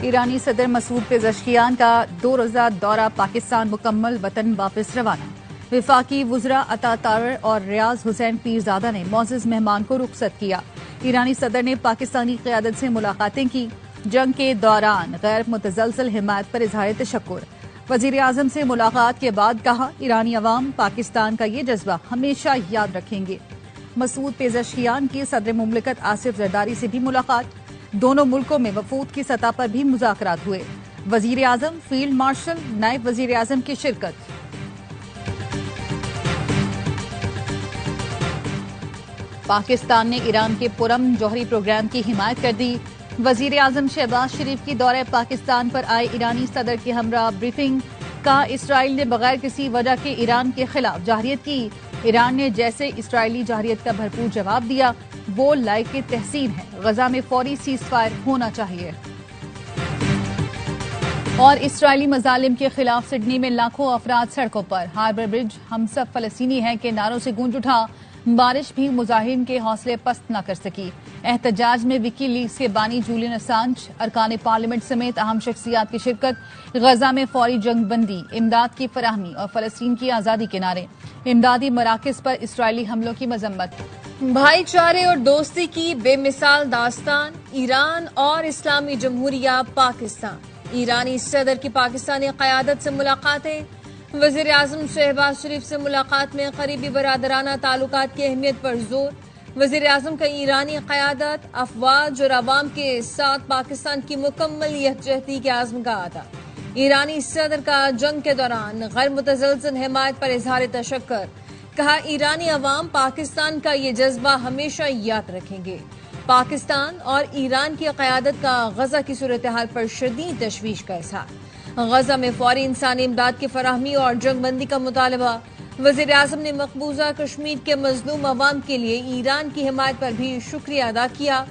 ईरानी सदर मसूद पेज़ेश्कियान का 2 रोज़ा दौरा पाकिस्तान मुकम्मल, वतन वापस रवाना। विफाकी वुज़रा अता तारर और रियाज हुसैन पीरजादा ने मोअज़्ज़ज़ मेहमान को रुखसत किया। ईरानी सदर ने पाकिस्तानी क़यादत से मुलाकातें की। जंग के दौरान गैर मुतज़लज़ल हिमायत पर इज़हार तशक्कुर। वज़ीर आज़म से मुलाकात के बाद कहा, ईरानी अवाम पाकिस्तान का ये जज्बा हमेशा याद रखेंगे। मसूद पेज़ेश्कियान की सदर मुमलिकत आसिफ ज़रदारी से भी मुलाकात। दोनों मुल्कों में वफूद की सतह पर भी मुज़ाकरात हुए। वज़ीर आज़म, फील्ड मार्शल, नायब वज़ीर आज़म की शिरकत। पाकिस्तान ने ईरान के पुरम जौहरी प्रोग्राम की हिमायत कर दी। वज़ीर आज़म शहबाज शरीफ की दौरे पाकिस्तान पर आए ईरानी सदर के हमरा ब्रीफिंग का इसराइल ने बगैर किसी वजह के ईरान के खिलाफ जाहिरियत की। ईरान ने जैसे इसराइली जाहिरियत का भरपूर जवाब दिया, वो लायक तहसीन है। गजा में फौरी सीज फायर होना चाहिए। और इसराइली मजालिम के खिलाफ सिडनी में लाखों अफराद सड़कों पर। हार्बर ब्रिज हम सब फलस्तीनी हैं के नारों से गूंज उठा। बारिश भी मुजाहिरीन के हौसले पस्त न कर सकी। एहतजाज में विकी लीक्स के बानी जूलियन असांज, अरकान पार्लियामेंट समेत अहम शख्सियात की शिरकत। गजा में फौरी जंग बंदी, इमदाद की फराहमी और फलस्तीन की आजादी के नारे। इमदादी मराकज पर इसराइली हमलों की मजम्मत। भाईचारे और दोस्ती की बेमिसाल दास्तान, ईरान और इस्लामी जमहूरिया पाकिस्तान। ईरानी सदर की पाकिस्तानी क़यादत से मुलाकातें। वज़ीर आज़म शहबाज शरीफ से मुलाकात में करीबी बरादराना ताल्लुकात की अहमियत पर जोर। वज़ीर आज़म का ईरानी क़यादत, अफवाज और अवाम के साथ पाकिस्तान की मुकम्मल यकजहती के आज़म का अदा। ईरानी सदर का जंग के दौरान गैर मुतज़लज़ल हिमायत पर इज़हार तशक्कुर। कहा, ईरानी अवाम पाकिस्तान का ये जज्बा हमेशा याद रखेंगे। पाकिस्तान और ईरान की क़यादत का गजा की सूरत हाल पर शदीद तशवीश का इज़हार। गजा में फौरी इंसानी इमदाद की फराहमी और जंग बंदी का मुतालबा। वज़ीर आज़म ने मकबूजा कश्मीर के मजलूम अवाम के लिए ईरान की हिमायत पर भी शुक्रिया अदा किया।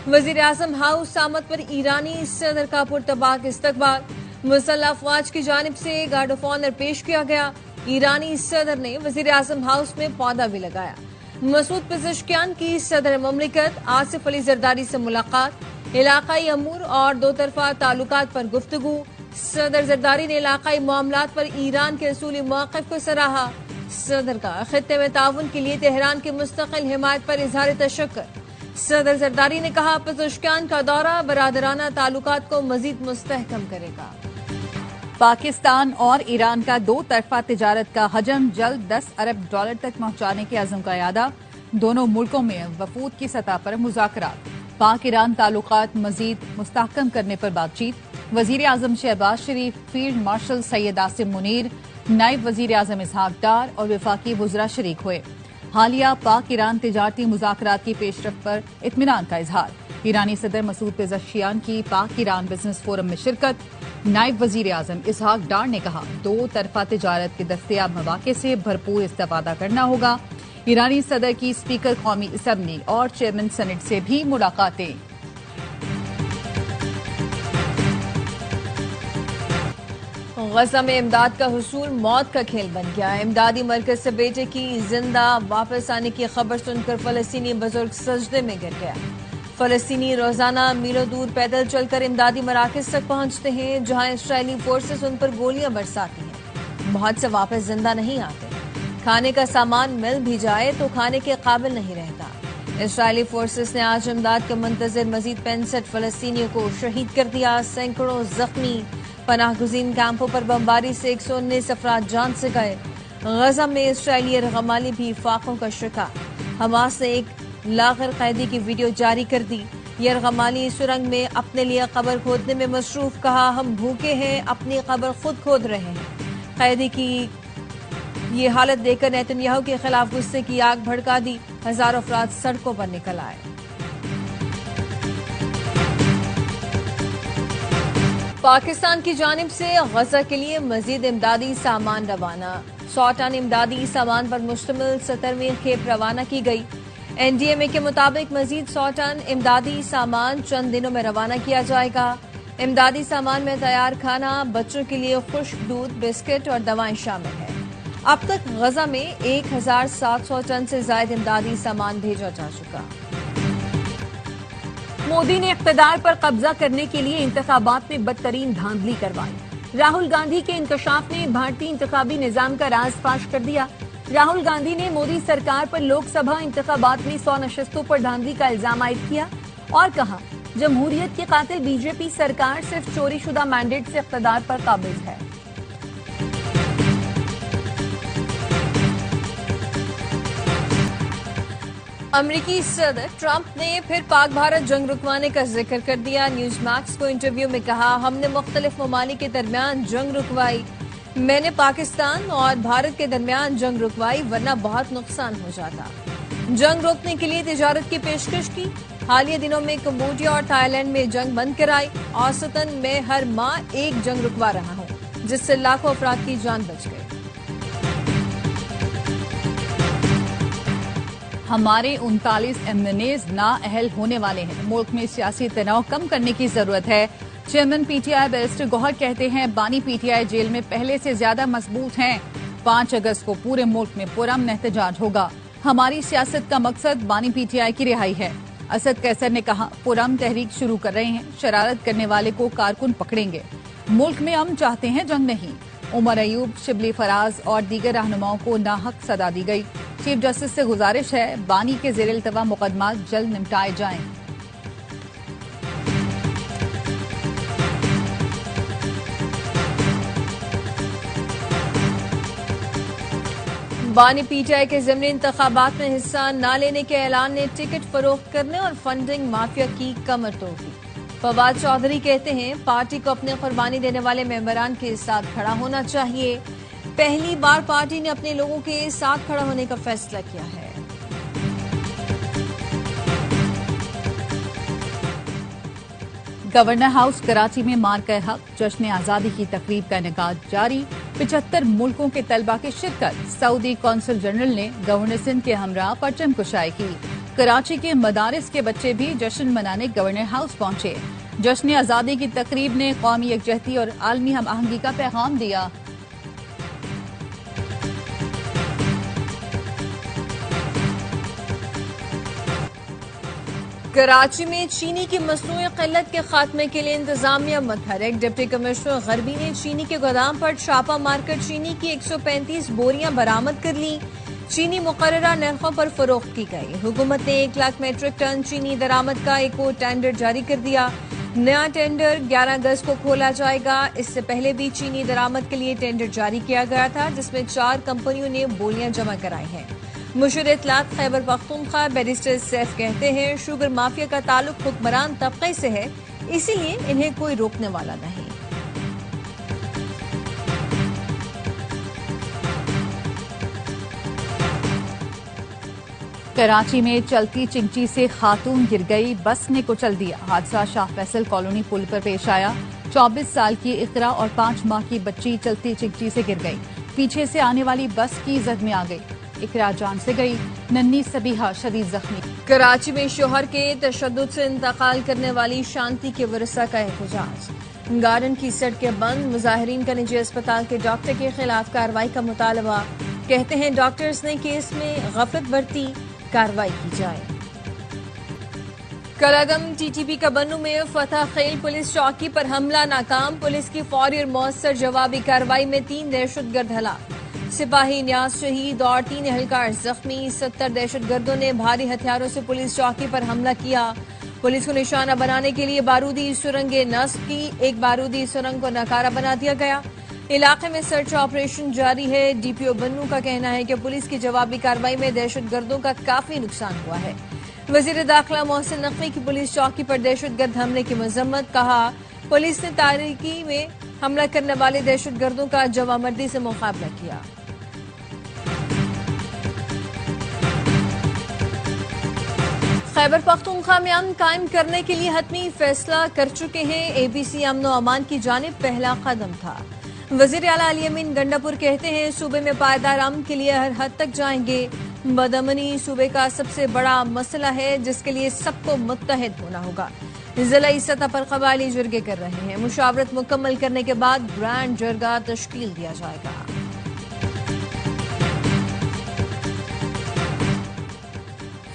वज़ीर आज़म हाउस सामत पर ईरानी सदर का पुरतबाक इस्तकबाल। मुसल्लह अफवाज की जानिब से गार्ड ऑफ ऑनर पेश किया गया। ईरानी सदर ने वज़ीर आज़म हाउस में पौधा भी लगाया। मसूद पेज़ेश्कियान की सदर मुमलिकत आसिफ अली ज़रदारी से मुलाकात। इलाकाई अमूर और दो तरफा ताल्लुकात पर गुफ्तगू। सदर ज़रदारी ने इलाकाई मामलात पर ईरान के असूली मौक़िफ़ को सराहा। सदर का खित्ते में ताउन के लिए तेहरान की मुस्तकिल हिमायत पर इज़हार तशक्कुर। सदर ज़रदारी ने कहा, पेज़ेश्कियान का दौरा बरादराना ताल्लुकात को मज़ीद मुस्तहकम करेगा। पाकिस्तान और ईरान का 2 तरफा तिजारत का हजम जल्द $10 अरब तक पहुंचाने के अज़म का इरादा। दोनों मुल्कों में वफूद की सतह पर मुज़ाकरात। पाक ईरान ताल्लुकात मजीद मुस्तहकम करने पर बातचीत। वज़ीर आज़म शहबाज शरीफ, फील्ड मार्शल सैयद आसिम मुनीर, नायब वज़ीर आज़म इसहाक डार और विफाकी वुज़रा शरीक हुए। हालिया पाक ईरान तिजारती मुज़ाकरात की पेशरफ पर इत्मीनान का इजहार। ईरानी सदर मसूद पेज़ेश्कियान की पाक ईरान बिजनेस फोरम में शिरकत। नायब वज़ीर आज़म इसहाक डार ने कहा, 2 तरफा तिजारत के दस्तयाब मौक़े से भरपूर इस्तेफ़ादा करना होगा। ईरानी सदर की स्पीकर कौमी असम्बली और चेयरमैन सेनेट से भी मुलाकातें। गजा में इमदाद का हुसूल मौत का खेल बन गया। इमदादी मरकज से बेटे की जिंदा वापस आने की खबर सुनकर फलस्तीनी बुजुर्ग सजदे में गिर गया। फलस्तीनी रोजाना मीलों दूर पैदल चलकर इमदादी मराकज तक पहुंचते हैं, जहां इसराइली फोर्सेस उन पर गोलियां बरसाती हैं। बहुत से वापस जिंदा नहीं आते। खाने का सामान मिल भी जाए तो खाने के काबिल नहीं रहता। इसराइली फोर्सेस ने आज इमदाद के मुंतजर मजीद 65 फलस्तीनियों को शहीद कर दिया। सैकड़ों जख्मी। पनाहगुजीन कैंपों पर बमबारी से 119 अफराद जान से गए। गजा में इसराइली यरगमाली भी फाकों का शिकार। हमास ने एक लागर कैदी की वीडियो जारी कर दी। यरगमाली सुरंग में अपने लिए कब्र खोदने में मसरूफ। कहा, हम भूखे हैं, अपनी कब्र खुद खोद रहे हैं। कैदी की ये हालत देखकर नेतन्याहू के खिलाफ गुस्से की आग भड़का दी। हजारों अफराद सड़कों पर निकल आए। पाकिस्तान की जानिब से गजा के लिए मजीद इमदादी सामान रवाना। 100 टन इमदादी सामान पर मुश्तमिल 17वीं खेप रवाना की गई। NDMA के मुताबिक मजीद 100 टन इमदादी सामान चंद दिनों में रवाना किया जाएगा। इमदादी सामान में तैयार खाना, बच्चों के लिए खुश्क दूध, बिस्किट और दवाएं शामिल हैं। अब तक गजा में 1700 टन से ज्यादा इमदादी सामान भेजा जा चुका। मोदी ने इख्तिदार पर कब्जा करने के लिए इंतखाबात में बदतरीन धांधली करवाई। राहुल गांधी के इंकशाफ ने भारतीय इंतखाबी निजाम का राज फाश कर दिया। राहुल गांधी ने मोदी सरकार पर लोकसभा इंतखाबात में 100 नशस्तों पर धांधली का इल्जाम आयद किया और कहा, जमहूरियत की कातिल बीजेपी सरकार सिर्फ चोरीशुदा मैंडेट से इख्तिदार पर काबिज है। अमेरिकी सदर ट्रंप ने फिर पाक भारत जंग रुकवाने का जिक्र कर दिया। न्यूज मैक्स को इंटरव्यू में कहा, हमने मुख्तलिफ ममालिक के दरमियान जंग रुकवाई। मैंने पाकिस्तान और भारत के दरमियान जंग रुकवाई, वरना बहुत नुकसान हो जाता। जंग रोकने के लिए तिजारत की पेशकश की। हालिया दिनों में कंबोडिया और थाईलैंड में जंग बंद कराई। औसतन मैं हर माह एक जंग रुकवा रहा हूं, जिससे लाखों अफराद की जान बच गई। हमारे 39 एमएनएज नाअहल होने वाले हैं। मुल्क में सियासी तनाव कम करने की जरूरत है। चेयरमैन पीटीआई बैरिस्टर गौहर कहते हैं, बानी पीटीआई जेल में पहले से ज्यादा मजबूत हैं। 5 अगस्त को पूरे मुल्क में पुरअमन एहतजाज होगा। हमारी सियासत का मकसद बानी पीटीआई की रिहाई है। असद कैसर ने कहा, पुरअमन तहरीक शुरू कर रहे हैं, शरारत करने वाले को कारकुन पकड़ेंगे। मुल्क में अमन चाहते हैं, जंग नहीं। उमर अयूब, शिबली फराज और दीगर रहनुमाओं को नाहक सजा दी गई। चीफ जस्टिस से गुजारिश है, बानी के ज़ेर इल्तवा मुकदमात जल्द निपटाए जाएं। बानी पीटीआई के ज़िमनी इंतखाबात में हिस्सा न लेने के ऐलान ने टिकट फरोख्त करने और फंडिंग माफिया की कमर तोड़ दी। फवाद चौधरी कहते हैं, पार्टी को अपने कुर्बानी देने वाले मेंबरान के साथ खड़ा होना चाहिए। पहली बार पार्टी ने अपने लोगों के साथ खड़ा होने का फैसला किया है। गवर्नर हाउस कराची में मार्का हक जश्न आजादी की तकरीब का इनेकाद जारी। 75 मुल्कों के तलबा की शिरकत। सऊदी कौंसल जनरल ने गवर्नर सिंध के हमरा परचम कुशाई की। कराची के मदारिस के बच्चे भी जश्न मनाने गवर्नर हाउस पहुंचे। जश्न आजादी की तकरीब ने कौमी यकजहती और आलमी हम आहंगी का पैगाम दिया। कराची में चीनी की मसनूई किल्लत के खात्मे के लिए इंतजामिया मुतहरिक। डिप्टी कमिश्नर गरबी ने चीनी के गोदाम पर छापा मारकर चीनी की 135 बोरियां बरामद कर ली। चीनी मुकर्ररा नरखों पर फरोख्त की गई। हुकूमत ने 1 लाख मीट्रिक टन चीनी दरामद का एक और टेंडर जारी कर दिया। नया टेंडर 11 अगस्त को खोला जाएगा। इससे पहले भी चीनी दरामद के लिए टेंडर जारी किया गया था, जिसमें 4 कंपनियों ने बोलियां जमा कराई हैं। मुशीर इत्तलात खैबर पख्तूनख्वा बैरिस्टर सैफ कहते हैं, शुगर माफिया का ताल्लुक हुक्मरान तबके से है, इसीलिए इन्हें कोई रोकने वाला नहीं। कराची में चलती चिंची से खातून गिर गई, बस ने कुचल दिया। हादसा शाह फैसल कॉलोनी पुल पर पेश आया। 24 साल की इकरा और 5 माह की बच्ची चलती चिंची से गिर गई। पीछे से आने वाली बस की जद में आ गई। इकरा जान से गई, नन्ही सबीहा शदीद जख्मी। कराची में शोहर के तशद्दुद से इंतकाल करने वाली शांति के वरसा का एहतजाज। गार्डन की सड़कें बंद। मुजाहिरीन का निजी अस्पताल के डॉक्टर के खिलाफ कार्रवाई का मुतालबा। कहते हैं, डॉक्टर्स ने केस में गफलत बरती, कार्रवाई की जाए। कलागम टीटीपी का बन्नू में फतह खेल पुलिस चौकी पर हमला नाकाम। पुलिस की फौरी और मौसर जवाबी कार्रवाई में 3 दहशतगर्द हलाक। सिपाही न्याज शहीद और 3 एहलकार जख्मी। 70 दहशतगर्दों ने भारी हथियारों से पुलिस चौकी पर हमला किया। पुलिस को निशाना बनाने के लिए बारूदी सुरंगें नस्ब की। एक बारूदी सुरंग को नकारा बना दिया गया। इलाके में सर्च ऑपरेशन जारी है। डीपीओ बन्नू का कहना है कि पुलिस की जवाबी कार्रवाई में दहशतगर्दों का काफी नुकसान हुआ है। वजीर दाखिला मोहसिन नकवी की पुलिस चौकी पर दहशतगर्द हमले की मजम्मत। कहा, पुलिस ने तारीकी में हमला करने वाले दहशतगर्दों का जवामर्दी से मुकाबला किया। खैबर पख्तूनख्वा में अमन कायम करने के लिए हतमी फैसला कर चुके हैं। एबीसी अमन व अमान की जानिब पहला कदम था। वजीर आला अली अमीन गंडापुर कहते हैं, सूबे में पायदार अमन के लिए हर हद तक जाएंगे। बदअमनी सूबे का सबसे बड़ा मसला है, जिसके लिए सबको मुत्तहिद होना होगा। जिला सतह पर कबायली जरगे कर रहे हैं। मुशावरत मुकम्मल करने के बाद ग्रैंड जरगा तश्कील दिया जाएगा।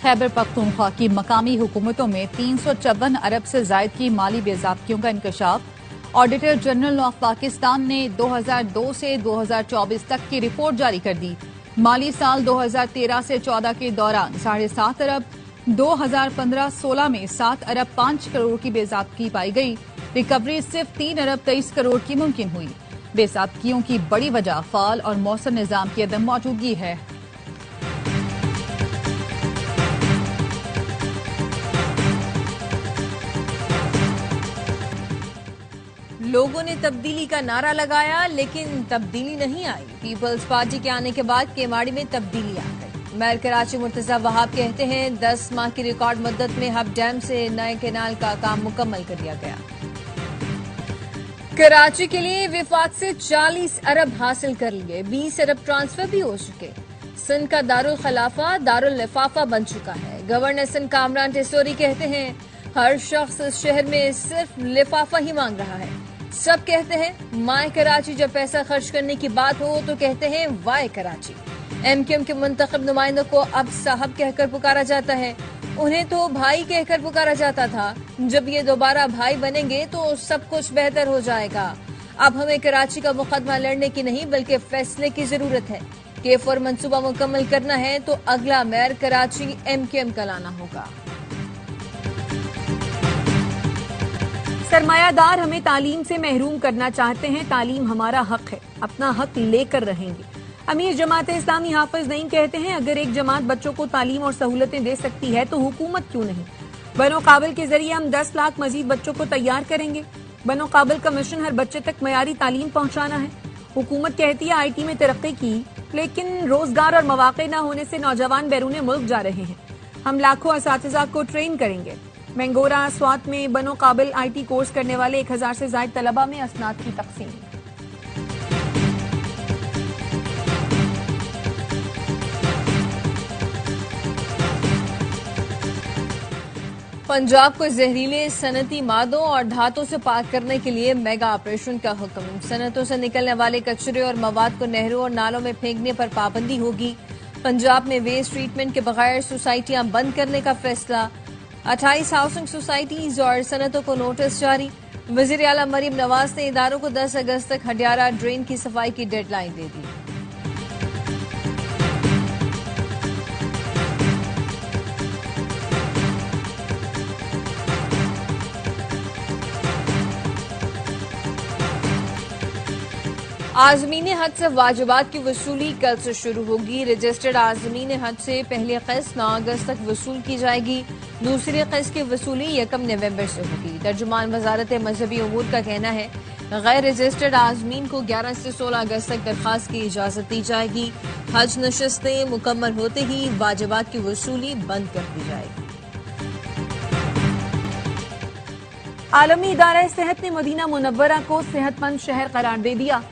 खैबर पख्तूनख्वा की मकामी हुकूमतों में 354 अरब से जायद की माली बेज़ाब्तियों का इंकशाफ। ऑडिटर जनरल ऑफ पाकिस्तान ने 2002 से 2024 तक की रिपोर्ट जारी कर दी। माली साल 2013 से 14 के दौरान 7.5 अरब, 2015-16 में 7 अरब 5 करोड़ की बेज़ाब्ती पाई गई। रिकवरी सिर्फ 3 अरब 23 करोड़ की मुमकिन हुई। बेज़ाब्तियों की बड़ी वजह फाल और मौसर निज़ाम की अदम मौजूदगी है। लोगों ने तब्दीली का नारा लगाया, लेकिन तब्दीली नहीं आई। पीपल्स पार्टी के आने के बाद केमाड़ी में तब्दीली आ गई। मेयर कराची मुर्तजा वहाब कहते हैं 10 माह की रिकॉर्ड मुद्दत में हब डैम से नए कैनाल का काम मुकम्मल कर दिया गया। कराची के लिए विफाक से 40 अरब हासिल कर लिए, 20 अरब ट्रांसफर भी हो चुके। सिंध का दारुल खलाफा दारुल लिफाफा बन चुका है। गवर्नर सिंध कामरान टेसोरी कहते हैं हर शख्स इस शहर में सिर्फ लिफाफा ही मांग रहा है। सब कहते हैं माए कराची, जब पैसा खर्च करने की बात हो तो कहते हैं वाय कराची। एमक्यूएम के मुंतखब नुमाइंदों को अब साहब कहकर पुकारा जाता है, उन्हें तो भाई कहकर पुकारा जाता था। जब ये दोबारा भाई बनेंगे तो सब कुछ बेहतर हो जाएगा। अब हमें कराची का मुकदमा लड़ने की नहीं बल्कि फैसले की जरूरत है। K4 मंसूबा मुकम्मल करना है तो अगला मेयर कराची एमक्यूएम का लाना होगा। सरमायादार हमें तालीम से महरूम करना चाहते हैं, तालीम हमारा हक है, अपना हक लेकर रहेंगे। अमीर जमात इस्लामी हाफिज नईम कहते हैं अगर एक जमात बच्चों को तालीम और सहूलतें दे सकती है तो हुकूमत क्यों नहीं। बनो काबिल के जरिए हम 10 लाख मजीद बच्चों को तैयार करेंगे। बनो काबिल का मिशन हर बच्चे तक मयारी तालीम पहुंचाना है। हुकूमत कहती है IT में तरक्की की, लेकिन रोजगार और मौके न होने से नौजवान बैरून मुल्क जा रहे हैं। हम लाखों असातिज़ा को ट्रेन करेंगे। मैंगोरा स्वात में बनो काबिल IT कोर्स करने वाले 1000 से ज्यादा तलबा में असनाद की तकसीम। पंजाब को जहरीले सनती मादों और धातों से पाक करने के लिए मेगा ऑपरेशन का हुक्म। सनतों से निकलने वाले कचरे और मवाद को नहरों और नालों में फेंकने पर पाबंदी होगी। पंजाब में वेस्ट ट्रीटमेंट के बगैर सोसाइटियां बंद करने का फैसला। 28 हाउसिंग सोसाइटीज और सनतों को नोटिस जारी। वजीर आला मरीम नवाज ने इदारों को 10 अगस्त तक हडियारा ड्रेन की सफाई की डेडलाइन दे दी। आज़मीन हज से वाजिबात की वसूली कल से शुरू होगी। रजिस्टर्ड आज़मीन हज से पहली किस्त 9 अगस्त तक वसूल की जाएगी। दूसरी किस्त की वसूली 1 नवंबर से होगी। तर्जुमान वजारत मजहबी उमूर का कहना है गैर रजिस्टर्ड आज़मीन को 11 से 16 अगस्त तक दरखास्त की इजाजत दी जाएगी। हज नशस्तें मुकम्मल होते ही वाजिबात की वसूली बंद कर दी जाएगी। आलमी इदारा सेहत ने मदीना मुनव्वरा को सेहतमंद शहर करार दे दिया।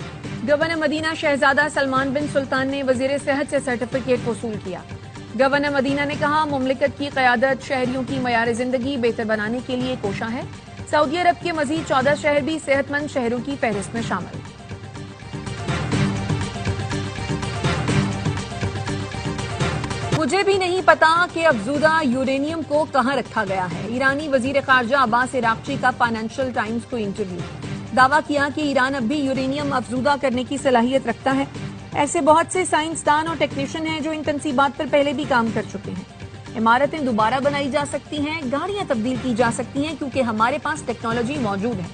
गवर्नर मदीना शहजादा सलमान बिन सुल्तान ने वजीर सेहत से सर्टिफिकेट वसूल किया। गवर्नर मदीना ने कहा मुमलिकत की क़यादत शहरियों की मयार जिंदगी बेहतर बनाने के लिए कोशा है। सऊदी अरब के मजीद 14 शहर भी सेहतमंद शहरों की फहरिस्त में शामिल। मुझे भी नहीं पता कि अफजूदा यूरेनियम को कहां रखा गया है। ईरानी वजीर खारजा अब्बास इराक्ची का फाइनेंशियल टाइम्स को इंटरव्यू। दावा किया कि ईरान अब भी यूरेनियम अफजूदा करने की सलाहियत रखता है। ऐसे बहुत से साइंसदान और टेक्नीशियन हैं जो इन तंसीबात पर पहले भी काम कर चुके हैं। इमारतें दोबारा बनाई जा सकती हैं, गाड़ियां तब्दील की जा सकती हैं क्योंकि हमारे पास टेक्नोलॉजी मौजूद है।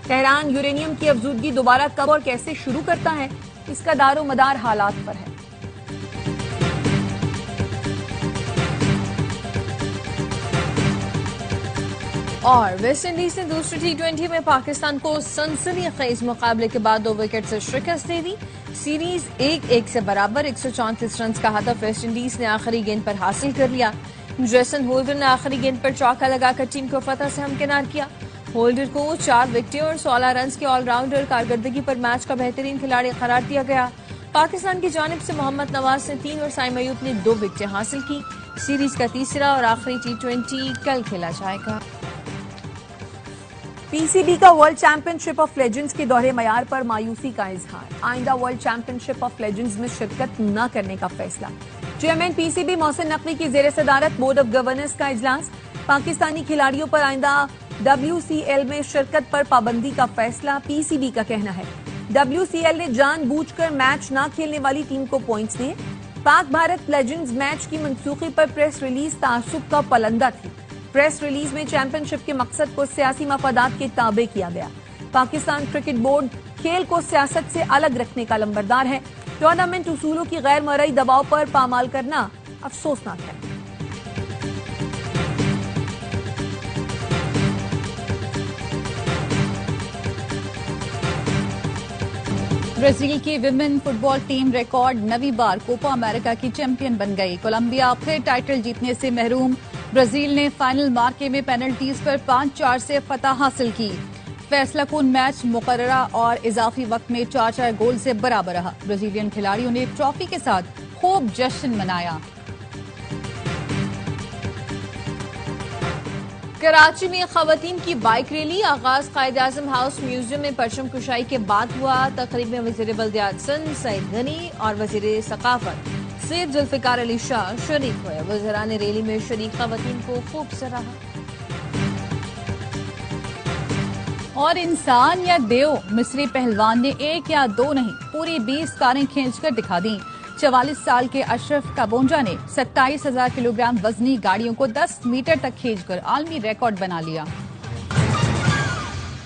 तेहरान यूरेनियम की अफजूदगी दोबारा कब और कैसे शुरू करता है, इसका दारो मदार हालात पर है। और वेस्ट इंडीज ने दूसरे T20 में पाकिस्तान को सनसनीखेज मुकाबले के बाद 2 विकेट से शिकस्त दे दी। सीरीज 1-1 से बराबर। 134 रन का हदफ वेस्ट इंडीज ने आखिरी गेंद पर हासिल कर लिया। जेसन होल्डर ने आखिरी गेंद पर चौका लगाकर टीम को फतह से हमकिनार किया। होल्डर को 4 विकेटें और 16 रन के ऑलराउंडर कारकर्दगी पर मैच का बेहतरीन खिलाड़ी करार दिया गया। पाकिस्तान की जानिब से मोहम्मद नवाज ने 3 और साइम अयूब ने 2 विकेटें हासिल की। सीरीज का तीसरा और आखिरी T20 कल खेला जाएगा। PCB का वर्ल्ड चैंपियनशिप ऑफ लेजेंड्स के दोहरे मयार पर मायूसी का इजहार। आइंदा वर्ल्ड चैंपियनशिप ऑफ लेजेंड्स में शिरकत न करने का फैसला। चेयरमैन पीसीबी मोहसिन नकवी की जेर सदारत बोर्ड ऑफ गवर्नेंस का इजलास। पाकिस्तानी खिलाड़ियों पर आइंदा WCL में शिरकत पर पाबंदी का फैसला, पीसीबी का कहना है WCL ने जानबूझकर मैच न खेलने वाली टीम को पॉइंट्स दिए। पाक भारत लेजेंड्स मैच की मंसूखी पर प्रेस रिलीज तासुब का पलंदा थी। प्रेस रिलीज में चैंपियनशिप के मकसद को सियासी मफादात के ताबे किया गया। पाकिस्तान क्रिकेट बोर्ड खेल को सियासत से अलग रखने का लंबरदार है। टूर्नामेंट उसूलों की गैर मरई दबाव पर पामाल करना अफसोसनाक है। ब्राजील की विमेन फुटबॉल टीम रिकॉर्ड 9वीं बार कोपा अमेरिका की चैंपियन बन गई। कोलंबिया फिर टाइटल जीतने से महरूम। ब्राजील ने फाइनल मार्के में पेनल्टीज पर 5-4 से फतह हासिल की। फैसलाकुन मैच मुकर्ररा और इजाफी वक्त में 4-4 गोल से बराबर रहा। ब्राजीलियन खिलाड़ियों ने ट्रॉफी के साथ खूब जश्न मनाया। कराची में खवातीन की बाइक रैली आगाज कायद-ए-आज़म हाउस म्यूजियम में परचम कुशाई के बाद हुआ। तकरीब में वजीर बल्दियात सिंध सईद गनी और वजीर सकाफत सैयद जुल्फिकार अली शाह शरीक हुए। वज़ीरान रैली में शरीक खवातीन को खूब सराहा। और इंसान या देव, मिस्री पहलवान ने 1 या 2 नहीं पूरी 20 कारें खींचकर दिखा दी। 44 साल के अशरफ काबोंजा ने 27,000 किलोग्राम वजनी गाड़ियों को 10 मीटर तक खींचकर आलमी रिकॉर्ड बना लिया।